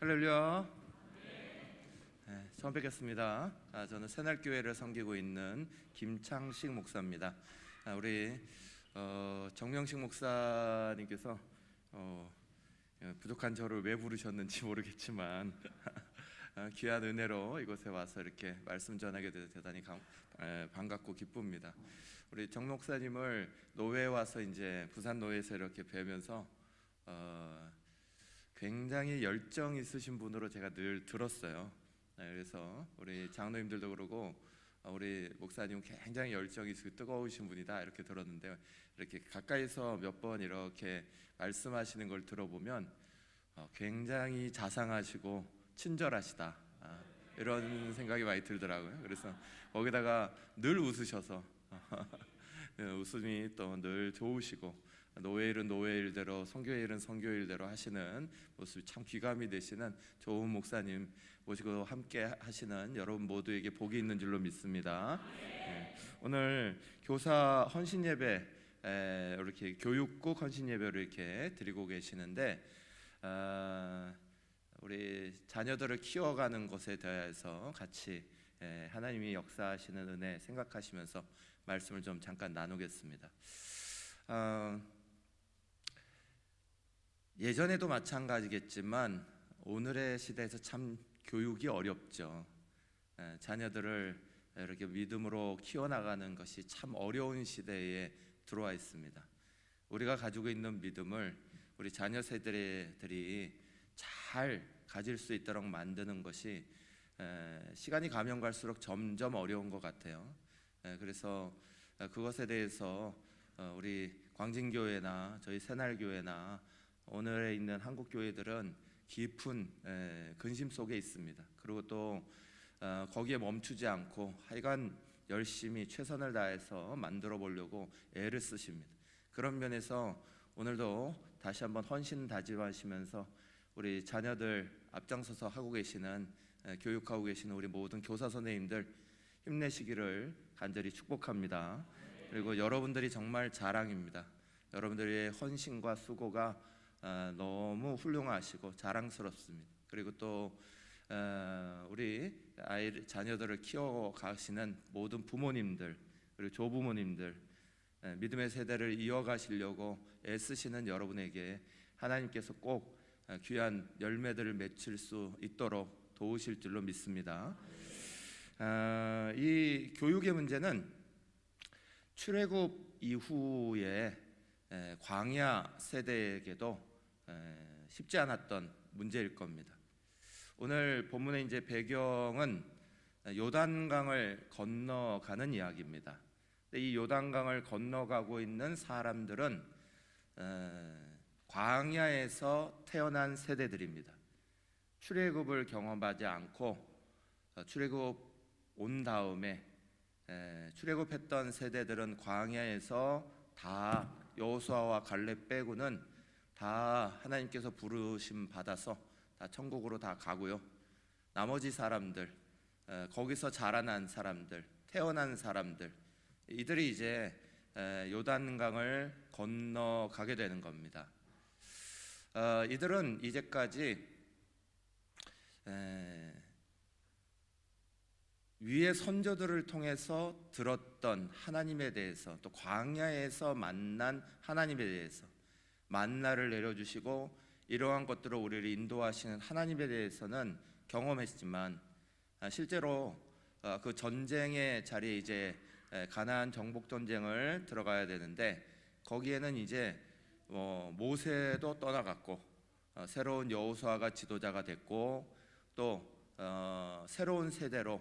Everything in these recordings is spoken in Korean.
할렐루야. 네, 처음 뵙겠습니다. 저는 새날교회를 섬기고 있는 김창식 목사입니다. 우리 정명식 목사님께서 부족한 저를 왜 부르셨는지 모르겠지만 귀한 은혜로 이곳에 와서 이렇게 말씀 전하게 돼서 대단히 반갑고 기쁩니다. 우리 정 목사님을 노회에 와서 이제 부산 노회에서 이렇게 뵈면서 굉장히 열정 있으신 분으로 제가 늘 들었어요. 그래서 우리 장로님들도 그러고 우리 목사님은 굉장히 열정이 있으고 뜨거우신 분이다 이렇게 들었는데, 이렇게 가까이서 몇 번 이렇게 말씀하시는 걸 들어보면 굉장히 자상하시고 친절하시다, 이런 생각이 많이 들더라고요. 그래서 거기다가 늘 웃으셔서 웃음이 또 늘 좋으시고, 노회 일은 노회 일대로, 선교 일은 선교 일대로 하시는 모습이 참 귀감이 되시는 좋은 목사님 모시고 함께 하시는 여러분 모두에게 복이 있는 줄로 믿습니다. 오늘 교사 헌신 예배, 이렇게 교육국 헌신 예배를 이렇게 드리고 계시는데, 우리 자녀들을 키워가는 것에 대해서 같이 하나님이 역사하시는 은혜 생각하시면서 말씀을 좀 잠깐 나누겠습니다. 예전에도 마찬가지겠지만 오늘의 시대에서 참 교육이 어렵죠. 자녀들을 이렇게 믿음으로 키워나가는 것이 참 어려운 시대에 들어와 있습니다. 우리가 가지고 있는 믿음을 우리 자녀 세대들이 잘 가질 수 있도록 만드는 것이 시간이 가면 갈수록 점점 어려운 것 같아요. 그래서 그것에 대해서 우리 광진교회나 저희 새날교회나 오늘에 있는 한국교회들은 깊은 근심 속에 있습니다. 그리고 또 거기에 멈추지 않고 하여간 열심히 최선을 다해서 만들어 보려고 애를 쓰십니다. 그런 면에서 오늘도 다시 한번 헌신 다짐하시면서 우리 자녀들 앞장서서 하고 계시는, 교육하고 계시는 우리 모든 교사 선생님들 힘내시기를 간절히 축복합니다. 그리고 여러분들이 정말 자랑입니다. 여러분들의 헌신과 수고가 너무 훌륭하시고 자랑스럽습니다. 그리고 또 우리 자녀들을 키워가시는 모든 부모님들, 그리고 조부모님들, 믿음의 세대를 이어가시려고 애쓰시는 여러분에게 하나님께서 꼭 귀한 열매들을 맺힐 수 있도록 도우실 줄로 믿습니다. 이 교육의 문제는 출애굽 이후에 광야 세대에게도 쉽지 않았던 문제일 겁니다. 오늘 본문의 이제 배경은 요단강을 건너가는 이야기입니다. 이 요단강을 건너가고 있는 사람들은 광야에서 태어난 세대들입니다. 출애굽을 경험하지 않고 출애굽 온 다음에 출애굽했던 세대들은 광야에서 다 여호수아와 갈렙 빼고는 다 하나님께서 부르심 받아서 다 천국으로 다 가고요. 나머지 사람들, 거기서 자라난 사람들, 태어난 사람들, 이들이 이제 요단강을 건너가게 되는 겁니다. 이들은 이제까지 위의 선조들을 통해서 들었던 하나님에 대해서, 또 광야에서 만난 하나님에 대해서, 만나를 내려주시고 이러한 것들을 우리를 인도하시는 하나님에 대해서는 경험했지만, 실제로 그 전쟁의 자리에 이제 가나안 정복 전쟁을 들어가야 되는데, 거기에는 이제 모세도 떠나갔고 새로운 여호수아가 지도자가 됐고, 또 새로운 세대로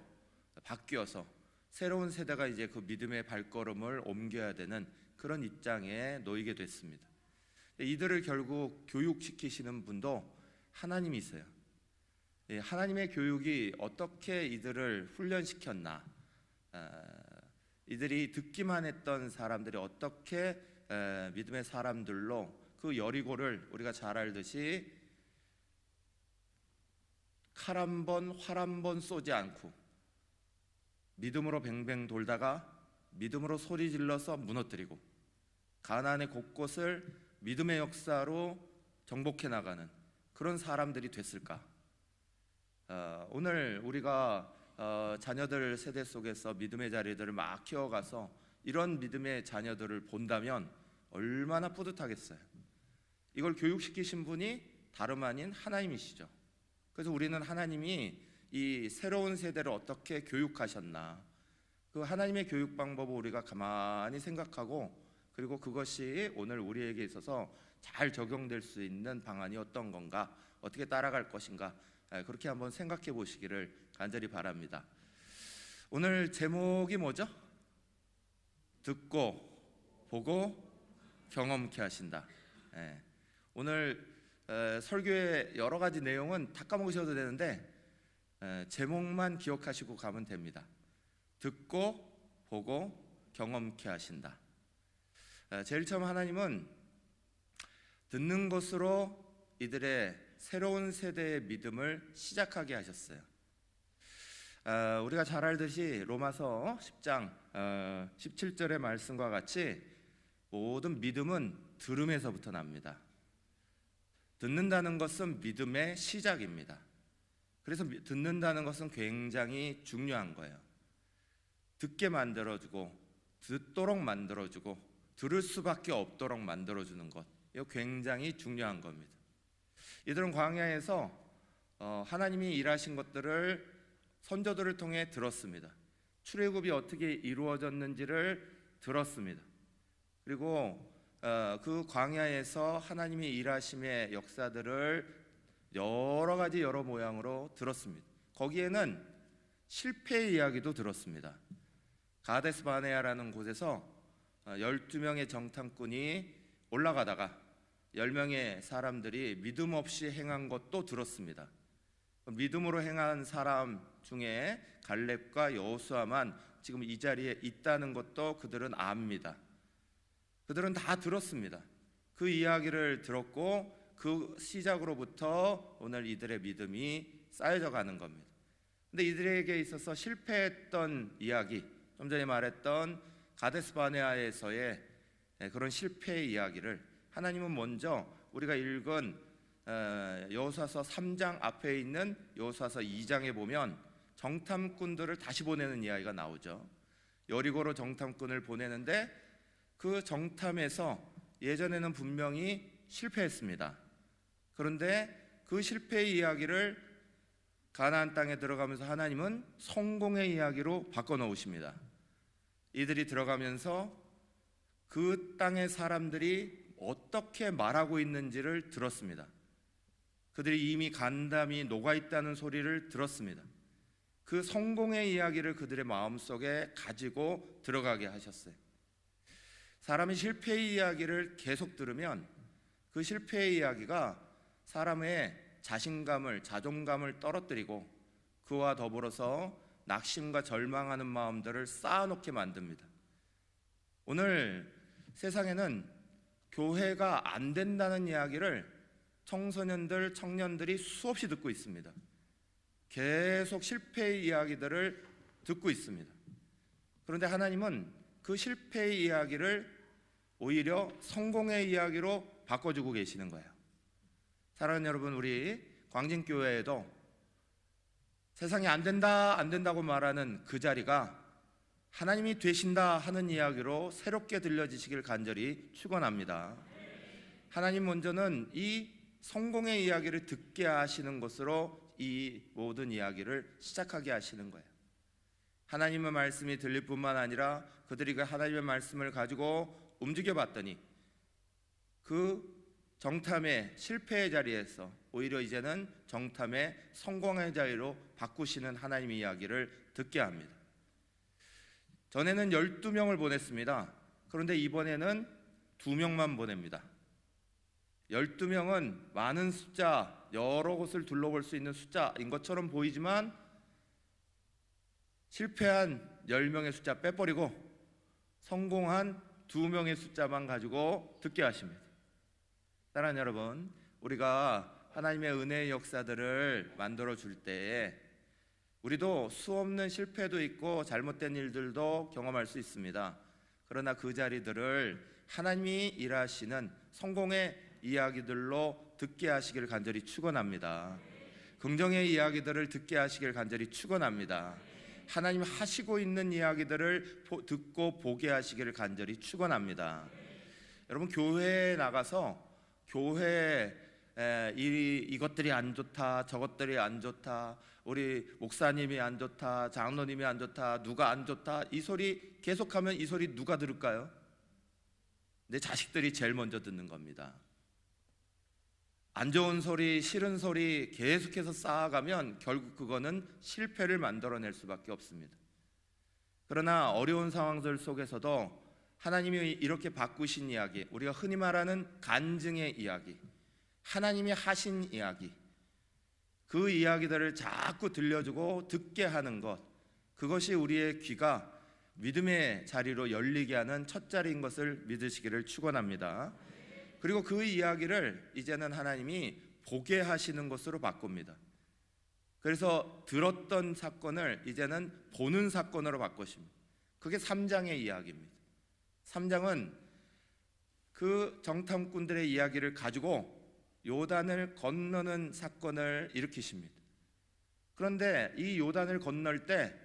바뀌어서 새로운 세대가 이제 그 믿음의 발걸음을 옮겨야 되는 그런 입장에 놓이게 됐습니다. 이들을 결국 교육시키시는 분도 하나님이세요. 하나님의 교육이 어떻게 이들을 훈련시켰나, 이들이 듣기만 했던 사람들이 어떻게 믿음의 사람들로 그 여리고를 우리가 잘 알듯이 칼 한 번, 활 한 번 쏘지 않고 믿음으로 뱅뱅 돌다가 믿음으로 소리 질러서 무너뜨리고 가나안의 곳곳을 믿음의 역사로 정복해 나가는 그런 사람들이 됐을까? 오늘 우리가 자녀들 세대 속에서 믿음의 자리들을 막 키워가서 이런 믿음의 자녀들을 본다면 얼마나 뿌듯하겠어요. 이걸 교육시키신 분이 다름 아닌 하나님이시죠. 그래서 우리는 하나님이 이 새로운 세대를 어떻게 교육하셨나, 그 하나님의 교육 방법을 우리가 가만히 생각하고, 그리고 그것이 오늘 우리에게 있어서 잘 적용될 수 있는 방안이 어떤 건가, 어떻게 따라갈 것인가, 그렇게 한번 생각해 보시기를 간절히 바랍니다. 오늘 제목이 뭐죠? 듣고 보고 경험케 하신다. 오늘 설교의 여러 가지 내용은 다 까먹으셔도 되는데 제목만 기억하시고 가면 됩니다. 듣고 보고 경험케 하신다. 제일 처음 하나님은 듣는 것으로 이들의 새로운 세대의 믿음을 시작하게 하셨어요. 우리가 잘 알듯이 로마서 10장 17절의 말씀과 같이 모든 믿음은 들음에서부터 납니다. 듣는다는 것은 믿음의 시작입니다. 그래서 듣는다는 것은 굉장히 중요한 거예요. 듣게 만들어주고 듣도록 만들어주고 들을 수밖에 없도록 만들어주는 것, 이거 굉장히 중요한 겁니다. 이들은 광야에서 하나님이 일하신 것들을 선조들을 통해 들었습니다. 출애굽이 어떻게 이루어졌는지를 들었습니다. 그리고 그 광야에서 하나님이 일하심의 역사들을 여러 가지 여러 모양으로 들었습니다. 거기에는 실패의 이야기도 들었습니다. 가데스 바네아라는 곳에서 12명의 정탐꾼이 올라가다가 10명의 사람들이 믿음 없이 행한 것도 들었습니다. 믿음으로 행한 사람 중에 갈렙과 여호수아만 지금 이 자리에 있다는 것도 그들은 압니다. 그들은 다 들었습니다. 그 이야기를 들었고 그 시작으로부터 오늘 이들의 믿음이 쌓여져 가는 겁니다. 근데 이들에게 있어서 실패했던 이야기, 좀 전에 말했던 가데스 바네아에서의 그런 실패의 이야기를 하나님은 먼저 우리가 읽은 여호수아서 3장 앞에 있는 여호수아서 2장에 보면 정탐꾼들을 다시 보내는 이야기가 나오죠. 여리고로 정탐꾼을 보내는데 그 정탐에서 예전에는 분명히 실패했습니다. 그런데 그 실패의 이야기를 가나안 땅에 들어가면서 하나님은 성공의 이야기로 바꿔놓으십니다. 이들이 들어가면서 그 땅의 사람들이 어떻게 말하고 있는지를 들었습니다. 그들이 이미 간담이 녹아있다는 소리를 들었습니다. 그 성공의 이야기를 그들의 마음속에 가지고 들어가게 하셨어요. 사람이 실패의 이야기를 계속 들으면 그 실패의 이야기가 사람의 자신감을, 자존감을 떨어뜨리고 그와 더불어서 낙심과 절망하는 마음들을 쌓아놓게 만듭니다. 오늘 세상에는 교회가 안 된다는 이야기를 청소년들, 청년들이 수없이 듣고 있습니다. 계속 실패의 이야기들을 듣고 있습니다. 그런데 하나님은 그 실패의 이야기를 오히려 성공의 이야기로 바꿔주고 계시는 거예요. 사랑하는 여러분, 우리 광진교회에도 세상이 안 된다, 안 된다고 말하는 그 자리가 하나님이 되신다 하는 이야기로 새롭게 들려지시길 간절히 축원합니다. 하나님 먼저는 이 성공의 이야기를 듣게 하시는 것으로 이 모든 이야기를 시작하게 하시는 거예요. 하나님의 말씀이 들릴 뿐만 아니라 그들이 그 하나님의 말씀을 가지고 움직여 봤더니 그 정탐의 실패의 자리에서 오히려 이제는 정탐의 성공의 자리로 바꾸시는 하나님의 이야기를 듣게 합니다. 전에는 12명을 보냈습니다. 그런데 이번에는 2명만 보냅니다. 12명은 많은 숫자, 여러 곳을 둘러볼 수 있는 숫자인 것처럼 보이지만 실패한 10명의 숫자 빼버리고 성공한 2명의 숫자만 가지고 듣게 하십니다. 사랑하는 여러분, 우리가 하나님의 은혜의 역사들을 만들어 줄 때에 우리도 수없는 실패도 있고 잘못된 일들도 경험할 수 있습니다. 그러나 그 자리들을 하나님이 일하시는 성공의 이야기들로 듣게 하시길 간절히 축원합니다. 긍정의 이야기들을 듣게 하시길 간절히 축원합니다. 하나님 하시고 있는 이야기들을 듣고 보게 하시기를 간절히 축원합니다. 여러분, 교회에 나가서 교회 이것들이 안 좋다, 저것들이 안 좋다, 우리 목사님이 안 좋다, 장로님이 안 좋다, 누가 안 좋다, 이 소리 계속하면 이 소리 누가 들을까요? 내 자식들이 제일 먼저 듣는 겁니다. 안 좋은 소리, 싫은 소리 계속해서 쌓아가면 결국 그거는 실패를 만들어낼 수밖에 없습니다. 그러나 어려운 상황들 속에서도 하나님이 이렇게 바꾸신 이야기, 우리가 흔히 말하는 간증의 이야기, 하나님이 하신 이야기, 그 이야기들을 자꾸 들려주고 듣게 하는 것, 그것이 우리의 귀가 믿음의 자리로 열리게 하는 첫 자리인 것을 믿으시기를 축원합니다. 그리고 그 이야기를 이제는 하나님이 보게 하시는 것으로 바꿉니다. 그래서 들었던 사건을 이제는 보는 사건으로 바꾸십니다. 그게 3장의 이야기입니다. 3장은 그 정탐꾼들의 이야기를 가지고 요단을 건너는 사건을 일으키십니다. 그런데 이 요단을 건널 때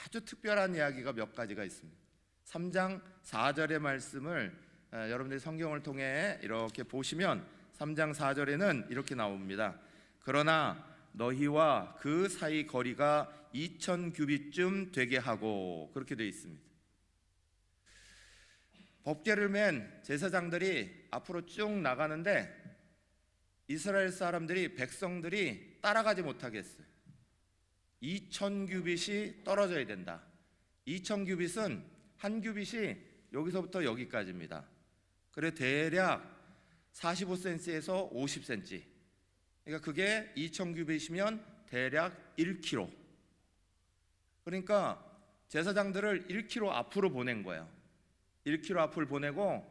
아주 특별한 이야기가 몇 가지가 있습니다. 3장 4절의 말씀을 여러분들이 성경을 통해 이렇게 보시면 3장 4절에는 이렇게 나옵니다. 그러나 너희와 그 사이 거리가 2000규빗쯤 되게 하고, 그렇게 되어 있습니다. 법궤를 맨 제사장들이 앞으로 쭉 나가는데 이스라엘 사람들이, 백성들이 따라가지 못하게 했어요. 2000규빗이 떨어져야 된다. 2000규빗은 한 규빗이 여기서부터 여기까지입니다. 그래 대략 45cm에서 50cm. 그러니까 그게 2000규빗이면 대략 1km. 그러니까 제사장들을 1km 앞으로 보낸 거예요. 1km 앞을 보내고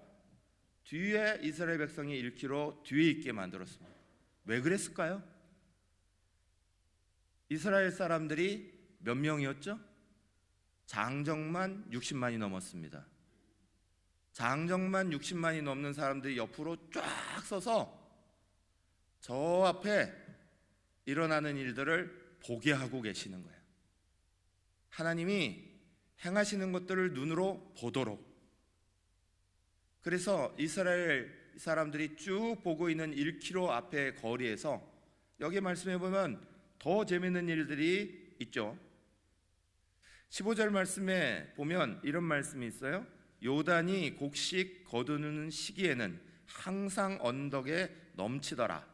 뒤에 이스라엘 백성이 1km 뒤에 있게 만들었습니다. 왜 그랬을까요? 이스라엘 사람들이 몇 명이었죠? 장정만 60만이 넘었습니다. 장정만 60만이 넘는 사람들이 옆으로 쫙 서서 저 앞에 일어나는 일들을 보게 하고 계시는 거예요. 하나님이 행하시는 것들을 눈으로 보도록. 그래서 이스라엘 사람들이 쭉 보고 있는 1km 앞의 거리에서, 여기 말씀해 보면 더 재미있는 일들이 있죠. 15절 말씀에 보면 이런 말씀이 있어요. 요단이 곡식 거두는 시기에는 항상 언덕에 넘치더라.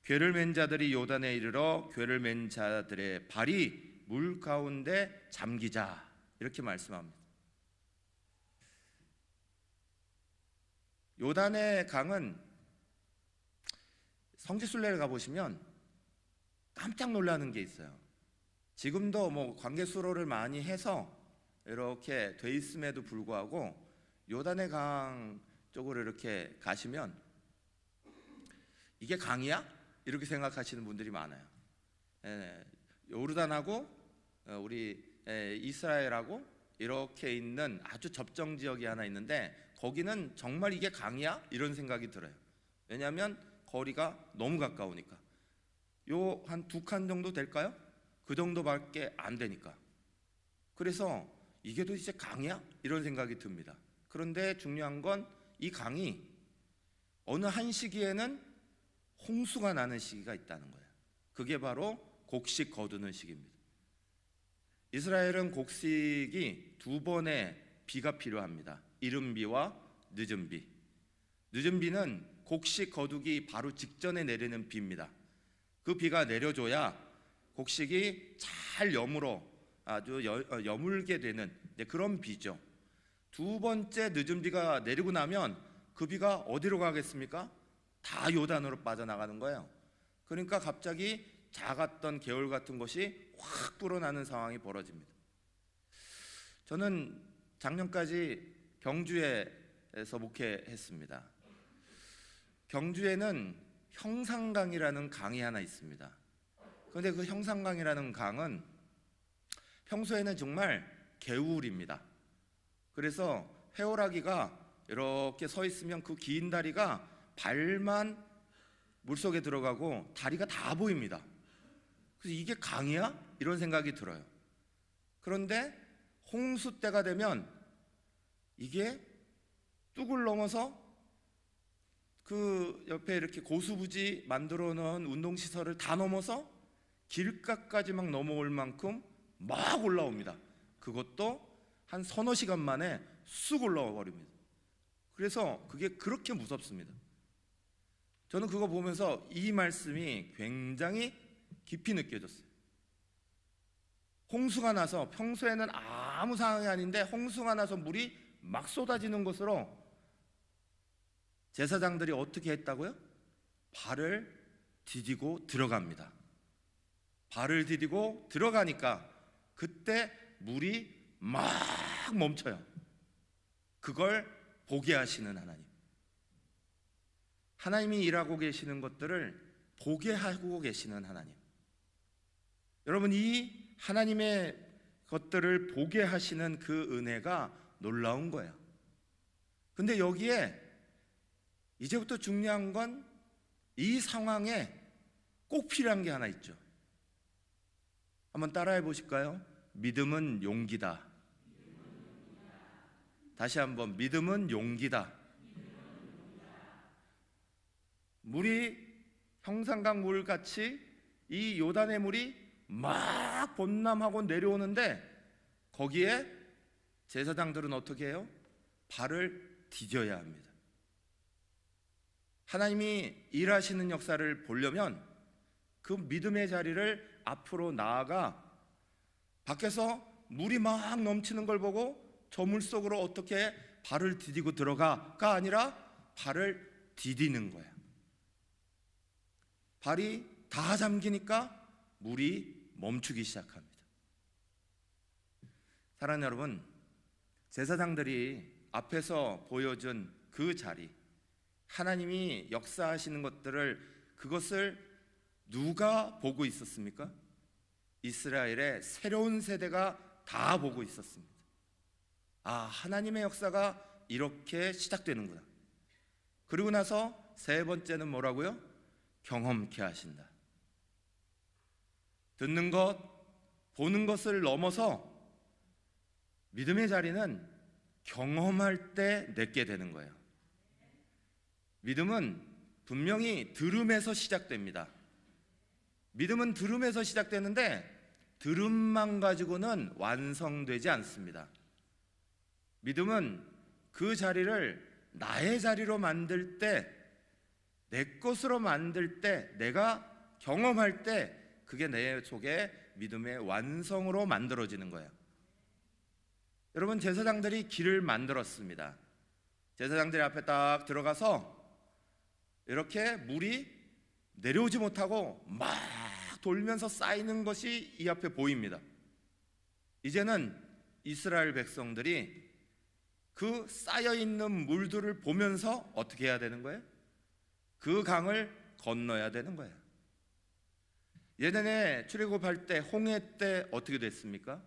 궤를 맨 자들이 요단에 이르러 궤를 맨 자들의 발이 물 가운데 잠기자, 이렇게 말씀합니다. 요단의 강은 성지순례를 가보시면 깜짝 놀라는 게 있어요. 지금도 뭐 관계수로를 많이 해서 이렇게 돼 있음에도 불구하고 요단의 강 쪽으로 이렇게 가시면 이게 강이야? 이렇게 생각하시는 분들이 많아요. 요르단하고 우리 이스라엘하고 이렇게 있는 아주 접정 지역이 하나 있는데 거기는 정말 이게 강이야? 이런 생각이 들어요. 왜냐하면 거리가 너무 가까우니까. 요 한 2칸 정도 될까요? 그 정도밖에 안 되니까. 그래서 이게 도대체 강이야? 이런 생각이 듭니다. 그런데 중요한 건 이 강이 어느 한 시기에는 홍수가 나는 시기가 있다는 거예요. 그게 바로 곡식 거두는 시기입니다. 이스라엘은 곡식이 2번의 비가 필요합니다. 이른 비와 늦은 비. 늦은 비는 곡식 거두기 바로 직전에 내리는 비입니다. 그 비가 내려줘야 곡식이 잘 아주 여물게 되는 그런 비죠. 2번째 늦은 비가 내리고 나면 그 비가 어디로 가겠습니까? 다 요단으로 빠져나가는 거예요. 그러니까 갑자기 작았던 개울 같은 것이 확 불어나는 상황이 벌어집니다. 저는 작년까지 경주에서 목회했습니다. 경주에는 형산강이라는 강이 하나 있습니다. 그런데 그 형산강이라는 강은 평소에는 정말 개울입니다. 그래서 해오라기가 이렇게 서 있으면 그 긴 다리가 발만 물속에 들어가고 다리가 다 보입니다. 그래서 이게 강이야? 이런 생각이 들어요. 그런데 홍수 때가 되면 이게 뚝을 넘어서 그 옆에 이렇게 고수부지 만들어 놓은 운동시설을 다 넘어서 길가까지 막 넘어올 만큼 막 올라옵니다. 그것도 한 서너 시간 만에 쑥 올라와 버립니다. 그래서 그게 그렇게 무섭습니다. 저는 그거 보면서 이 말씀이 굉장히 깊이 느껴졌어요. 홍수가 나서, 평소에는 아무 상황이 아닌데 홍수가 나서 물이 막 쏟아지는 곳으로 제사장들이 어떻게 했다고요? 발을 디디고 들어갑니다. 발을 디디고 들어가니까 그때 물이 막 멈춰요. 그걸 보게 하시는 하나님. 하나님이 일하고 계시는 것들을 보게 하고 계시는 하나님. 여러분, 이 하나님의 것들을 보게 하시는 그 은혜가 놀라운 거예요. 근데 여기에 이제부터 중요한 건 이 상황에 꼭 필요한 게 하나 있죠. 한번 따라해 보실까요? 믿음은 용기다. 다시 한번, 믿음은 용기다. 물이 형산강 물같이 이 요단의 물이 막 범람하고 내려오는데 거기에 제사장들은 어떻게 해요? 발을 디뎌야 합니다. 하나님이 일하시는 역사를 보려면 그 믿음의 자리를 앞으로 나아가 밖에서 물이 막 넘치는 걸 보고 저 물 속으로 어떻게 발을 디디고 들어가가 아니라 발을 디디는 거예요. 발이 다 잠기니까 물이 멈추기 시작합니다. 사랑하는 여러분, 제사장들이 앞에서 보여준 그 자리, 하나님이 역사하시는 것들을, 그것을 누가 보고 있었습니까? 이스라엘의 새로운 세대가 다 보고 있었습니다. 아, 하나님의 역사가 이렇게 시작되는구나. 그리고 나서 세 번째는 뭐라고요? 경험케 하신다. 듣는 것, 보는 것을 넘어서 믿음의 자리는 경험할 때 내게 되는 거예요. 믿음은 분명히 들음에서 시작됩니다. 믿음은 들음에서 시작되는데 들음만 가지고는 완성되지 않습니다. 믿음은 그 자리를 나의 자리로 만들 때, 내 것으로 만들 때, 내가 경험할 때 그게 내 속에 믿음의 완성으로 만들어지는 거예요. 여러분, 제사장들이 길을 만들었습니다. 제사장들이 앞에 딱 들어가서 이렇게 물이 내려오지 못하고 막 돌면서 쌓이는 것이 이 앞에 보입니다. 이제는 이스라엘 백성들이 그 쌓여있는 물들을 보면서 어떻게 해야 되는 거예요? 그 강을 건너야 되는 거예요. 예전에 출애굽할 때, 홍해 때 어떻게 됐습니까?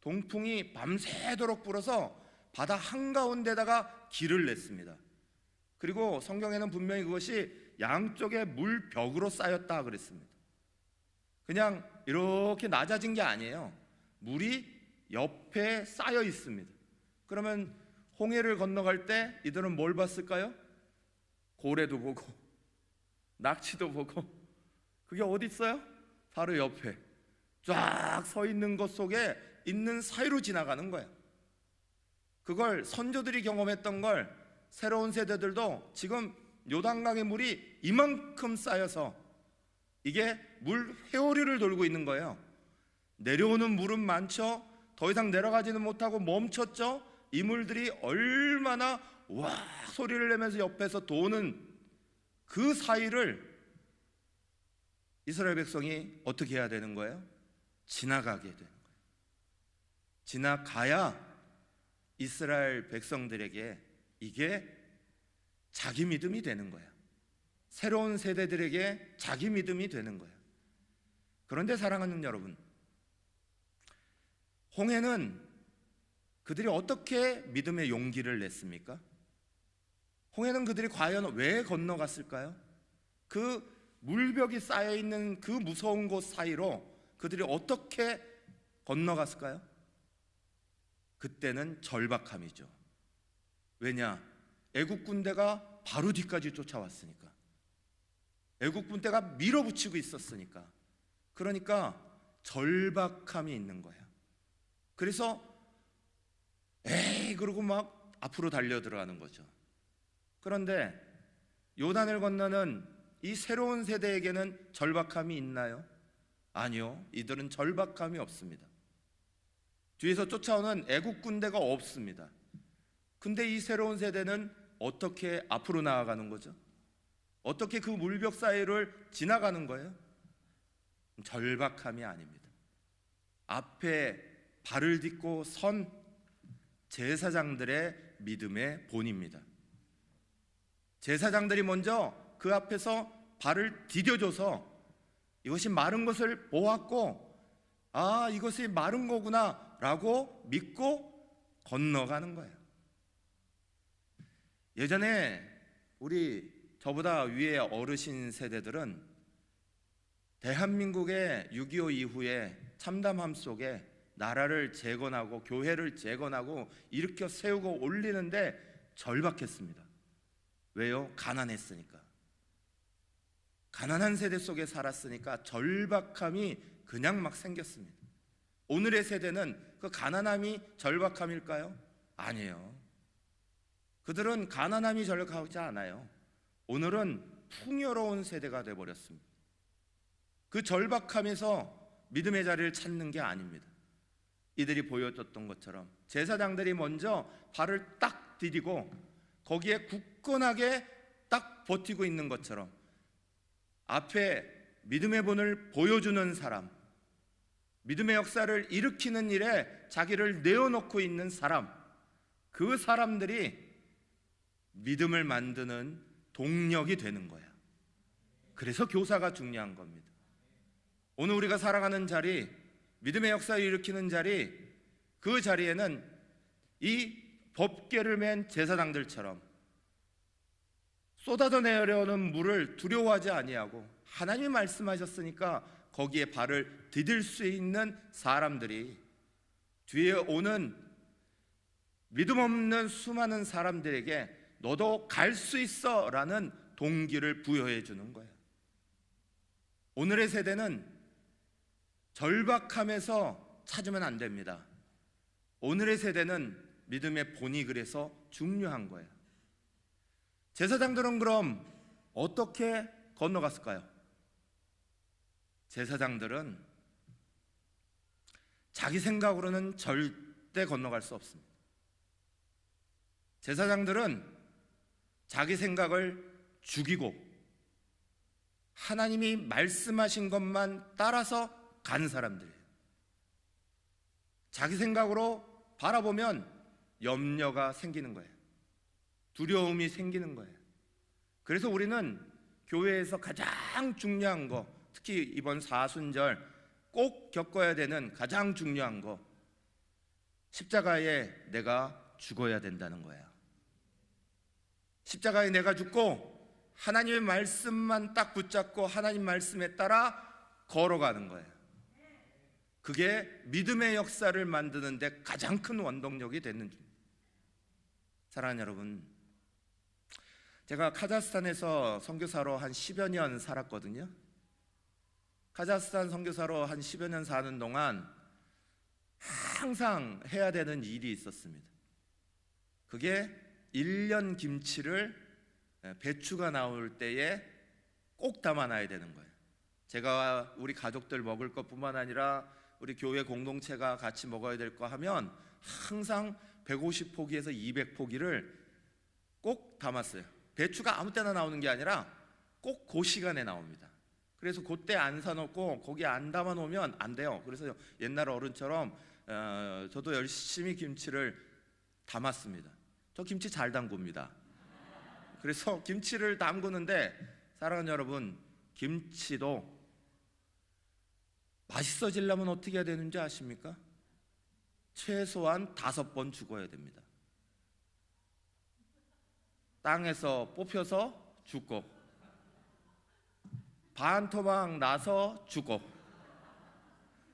동풍이 밤새도록 불어서 바다 한가운데다가 길을 냈습니다. 그리고 성경에는 분명히 그것이 양쪽에 물벽으로 쌓였다 그랬습니다. 그냥 이렇게 낮아진 게 아니에요. 물이 옆에 쌓여 있습니다. 그러면 홍해를 건너갈 때 이들은 뭘 봤을까요? 고래도 보고 낙지도 보고. 그게 어디 있어요? 바로 옆에 쫙 서 있는 것 속에 있는 사이로 지나가는 거예요. 그걸 선조들이 경험했던 걸 새로운 세대들도 지금 요단강의 물이 이만큼 쌓여서 이게 물 회오리를 돌고 있는 거예요. 내려오는 물은 많죠. 더 이상 내려가지는 못하고 멈췄죠. 이 물들이 얼마나 와 소리를 내면서 옆에서 도는 그 사이를 이스라엘 백성이 어떻게 해야 되는 거예요? 지나가게 되는 거예요. 지나가야 이스라엘 백성들에게 이게 자기 믿음이 되는 거예요. 새로운 세대들에게 자기 믿음이 되는 거예요. 그런데 사랑하는 여러분, 홍해는 그들이 어떻게 믿음의 용기를 냈습니까? 홍해는 그들이 과연 왜 건너갔을까요? 그 물벽이 쌓여있는 그 무서운 곳 사이로 그들이 어떻게 건너갔을까요? 그때는 절박함이죠. 왜냐? 애국 군대가 바로 뒤까지 쫓아왔으니까. 애국 군대가 밀어붙이고 있었으니까. 그러니까 절박함이 있는 거예요. 그래서 에이 그러고 막 앞으로 달려 들어가는 거죠. 그런데 요단을 건너는 이 새로운 세대에게는 절박함이 있나요? 아니요. 이들은 절박함이 없습니다. 뒤에서 쫓아오는 애국 군대가 없습니다. 근데 이 새로운 세대는 어떻게 앞으로 나아가는 거죠? 어떻게 그 물벽 사이를 지나가는 거예요? 절박함이 아닙니다. 앞에 발을 딛고 선 제사장들의 믿음의 본입니다. 제사장들이 먼저 그 앞에서 발을 디뎌줘서 이것이 마른 것을 보았고, 아, 이것이 마른 거구나 라고 믿고 건너가는 거예요. 예전에 우리 저보다 위의 어르신 세대들은 대한민국의 6.25 이후에 참담함 속에 나라를 재건하고 교회를 재건하고 일으켜 세우고 올리는데 절박했습니다. 왜요? 가난했으니까. 가난한 세대 속에 살았으니까 절박함이 그냥 막 생겼습니다. 오늘의 세대는 그 가난함이 절박함일까요? 아니에요. 그들은 가난함이 절박하지 않아요. 오늘은 풍요로운 세대가 되어버렸습니다. 그 절박함에서 믿음의 자리를 찾는 게 아닙니다. 이들이 보여줬던 것처럼 제사장들이 먼저 발을 딱 디디고 거기에 굳건하게 딱 버티고 있는 것처럼 앞에 믿음의 본을 보여주는 사람, 믿음의 역사를 일으키는 일에 자기를 내어놓고 있는 사람, 그 사람들이 믿음을 만드는 동력이 되는 거야. 그래서 교사가 중요한 겁니다. 오늘 우리가 살아가는 자리, 믿음의 역사를 일으키는 자리, 그 자리에는 이 법궤를 맨 제사장들처럼 쏟아져 내려오는 물을 두려워하지 아니하고 하나님이 말씀하셨으니까 거기에 발을 디딜 수 있는 사람들이 뒤에 오는 믿음 없는 수많은 사람들에게 너도 갈 수 있어 라는 동기를 부여해 주는 거예요. 오늘의 세대는 절박함에서 찾으면 안 됩니다. 오늘의 세대는 믿음의 본이 그래서 중요한 거예요. 제사장들은 그럼 어떻게 건너갔을까요? 제사장들은 자기 생각으로는 절대 건너갈 수 없습니다. 제사장들은 자기 생각을 죽이고 하나님이 말씀하신 것만 따라서 간 사람들이에요. 자기 생각으로 바라보면 염려가 생기는 거예요. 두려움이 생기는 거예요. 그래서 우리는 교회에서 가장 중요한 거, 특히 이번 사순절 꼭 겪어야 되는 가장 중요한 거, 십자가에 내가 죽어야 된다는 거예요. 십자가에 내가 죽고 하나님의 말씀만 딱 붙잡고 하나님 말씀에 따라 걸어가는 거예요. 그게 믿음의 역사를 만드는 데 가장 큰 원동력이 되는 중. 사랑하는 여러분, 제가 카자흐스탄에서 선교사로 한 10여 년 살았거든요. 카자흐스탄 선교사로 한 10여 년 사는 동안 항상 해야 되는 일이 있었습니다. 그게 1년 김치를 배추가 나올 때에 꼭 담아놔야 되는 거예요. 제가 우리 가족들 먹을 것뿐만 아니라 우리 교회 공동체가 같이 먹어야 될 거 하면 항상 150포기에서 200포기를 꼭 담았어요. 배추가 아무 때나 나오는 게 아니라 꼭 그 시간에 나옵니다. 그래서 그때 안 사놓고 거기 안 담아 놓으면 안 돼요. 그래서 옛날 어른처럼 저도 열심히 김치를 담았습니다. 저 김치 잘 담굽니다. 그래서 김치를 담그는데 사랑하는 여러분, 김치도 맛있어지려면 어떻게 해야 되는지 아십니까? 최소한 5번 죽어야 됩니다. 땅에서 뽑혀서 죽고, 반토막 나서 죽고,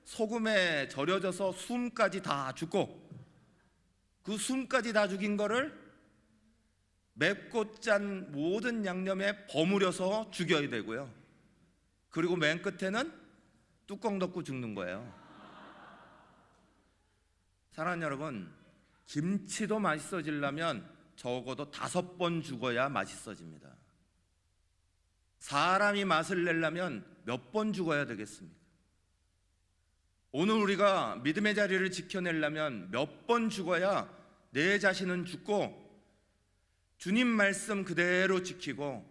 소금에 절여져서 숨까지 다 죽고, 그 숨까지 다 죽인 거를 맵고 짠 모든 양념에 버무려서 죽여야 되고요. 그리고 맨 끝에는 뚜껑 덮고 죽는 거예요. 사랑하는 여러분, 김치도 맛있어지려면 적어도 5번 죽어야 맛있어집니다. 사람이 맛을 내려면 몇 번 죽어야 되겠습니까? 오늘 우리가 믿음의 자리를 지켜내려면 몇 번 죽어야 내 자신은 죽고 주님 말씀 그대로 지키고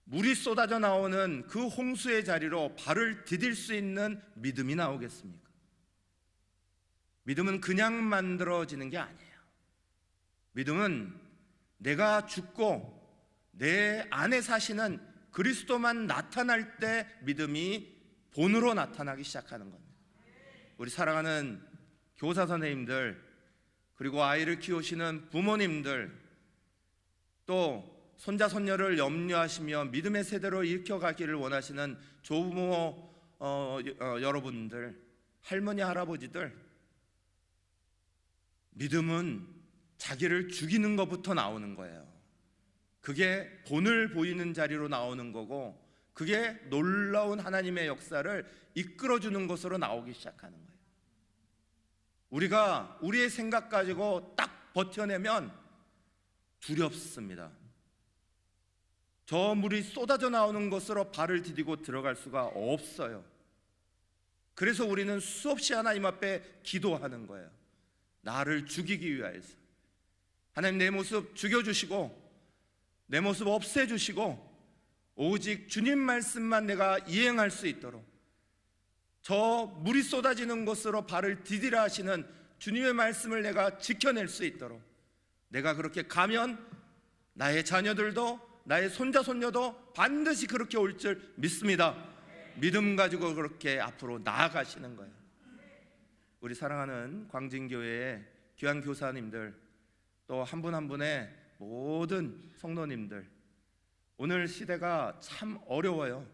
물이 쏟아져 나오는 그 홍수의 자리로 발을 디딜 수 있는 믿음이 나오겠습니까? 믿음은 그냥 만들어지는 게 아니에요. 믿음은 내가 죽고 내 안에 사시는 그리스도만 나타날 때 믿음이 본으로 나타나기 시작하는 겁니다. 우리 사랑하는 교사 선생님들, 그리고 아이를 키우시는 부모님들, 또 손자 손녀를 염려하시며 믿음의 세대로 일켜가기를 원하시는 조부모 여러분들, 할머니 할아버지들, 믿음은 자기를 죽이는 것부터 나오는 거예요. 그게 본을 보이는 자리로 나오는 거고, 그게 놀라운 하나님의 역사를 이끌어주는 것으로 나오기 시작하는 거예요. 우리가 우리의 생각 가지고 딱 버텨내면 두렵습니다. 저 물이 쏟아져 나오는 것으로 발을 디디고 들어갈 수가 없어요. 그래서 우리는 수없이 하나님 앞에 기도하는 거예요. 나를 죽이기 위하여서. 하나님, 내 모습 죽여주시고 내 모습 없애주시고 오직 주님 말씀만 내가 이행할 수 있도록, 저 물이 쏟아지는 곳으로 발을 디디라 하시는 주님의 말씀을 내가 지켜낼 수 있도록, 내가 그렇게 가면 나의 자녀들도 나의 손자 손녀도 반드시 그렇게 올 줄 믿습니다. 믿음 가지고 그렇게 앞으로 나아가시는 거예요. 우리 사랑하는 광진교회의 귀한 교사님들, 또 한 분 한 분의 모든 성도님들, 오늘 시대가 참 어려워요.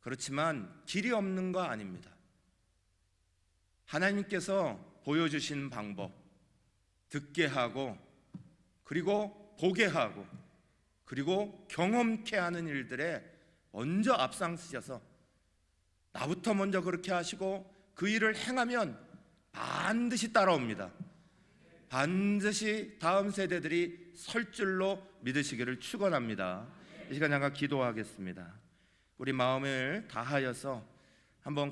그렇지만 길이 없는 거 아닙니다. 하나님께서 보여주신 방법, 듣게 하고 그리고 보게 하고 그리고 경험케 하는 일들에 먼저 앞장서셔서 나부터 먼저 그렇게 하시고 그 일을 행하면 반드시 따라옵니다. 반드시 다음 세대들이 설 줄로 믿으시기를 축원합니다. 이 시간 잠깐 기도하겠습니다. 우리 마음을 다하여서 한번